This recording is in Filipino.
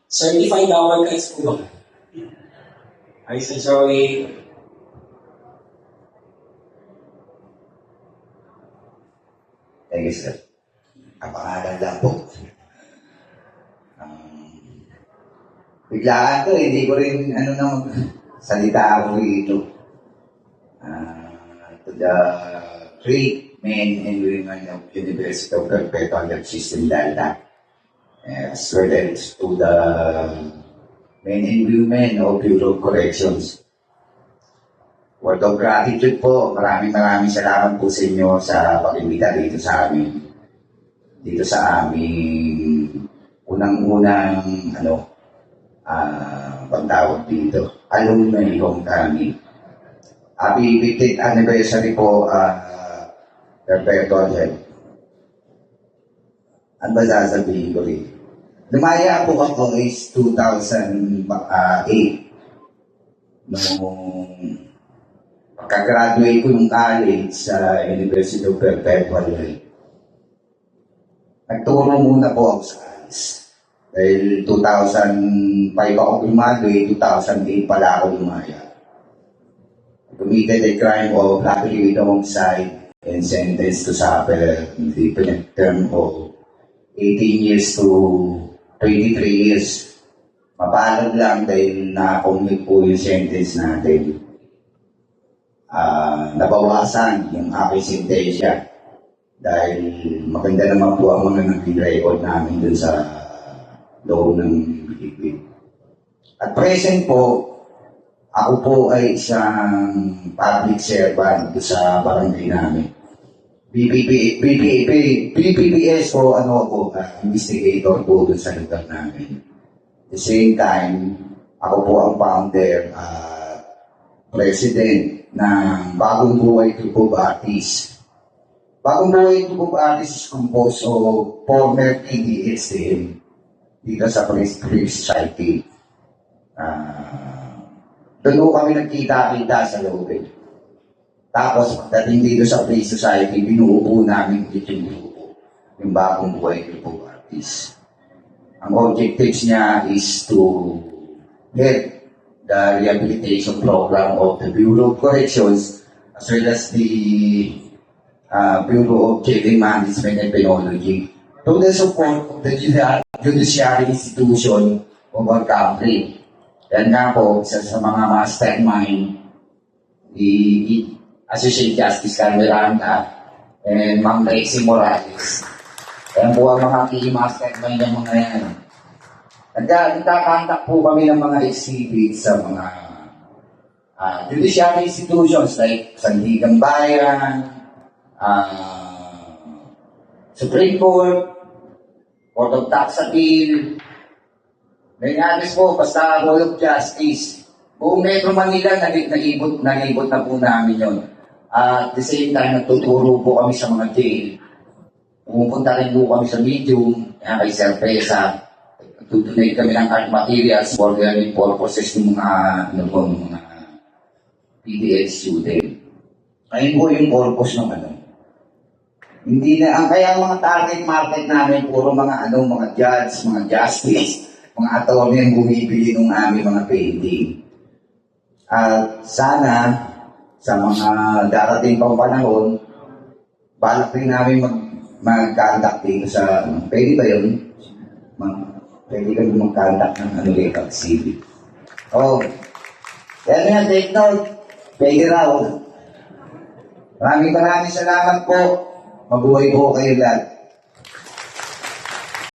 Certified hour guys po ba? Ay, Sir Joey. Thank you, sir. Napakaganda po. Biglaan to, hindi ko rin, salita ako rito. To the great men and women of University of Perpetual System Data, as well as to the men and women of Bureau of Corrections. Word of gratitude po. Maraming salamat po sa inyo sa pag-imbita dito sa amin. Dito sa aming unang-unang pagtawag dito. Alumni homecoming. Happy 50th anniversary po, Perpetual Health. Ano ba sasabihin ko rin? Lumaya po ako is 2008. Nung pagka-graduate ko ng college sa University of Perpetual Health. Nagturo muna po ako sa college. Dahil 2005 ako graduate, 2008 pala ako lumaya. Committed a crime of luckily with homicide and sentenced to suffer different term of 18 years to 23 years. Mapalad lang dahil na-commute po yung sentence natin. Nabawasan yung aking sentensya dahil maganda naman po ang mga nag-record namin dun sa loob ng Pilipin. At present po, ako po ay isang public servant sa barangay namin. BPPS po, investigator po dun sa lugar namin. At the same time, ako po ang founder, president ng Bagong Buhay Group of Artists. Bagong Buhay Group of Artists is composed of former PDSM dito sa Police Society. Doon po kami nagkita-kita sa loob. Tapos, pagdating dito sa Police Society, binuo namin dito yung grupo, yung Bagong Buhay Group of Artists. Ang objectives niya is to help the rehabilitation program of the Bureau of Corrections as well as the Bureau of Jail Management and Penology to the support of the judiciary institution of our country. Yan nga po, isa sa mga mastermind, the Associate Justice Carl Miranda and Ma'am Rexy Morales. Yan po ang mga key mastermind ng mga yan. Nagkakantak po kami ng mga exhibits sa mga judiciary institutions like Sandigan Bayan, Supreme Court, Court of Tax Appeal, Ganyanis po, basta Hall of Justice. Buong Metro Manila, nag-ibot na po namin yun. At the same time, nagtuturo po kami sa mga jail. Pumunta rin po kami sa medium, kay Sir Pesa. Tutunay kami ng art materials for learning purposes ng mga PDL student. Ayun po yung purpose ng Hindi na, kaya mga target market namin, puro mga mga judge, mga justice, mga attorney ang bumibili ng aming mga painting. At sana, sa mga darating pang panahon, balak rin namin mag-contact dito sa, pwede ba yun? Pwede kami mag-contact ng Lekag City. Kaya nga, take note, pwede raw. Maraming salamat po. Mabuhay po kayo lahat.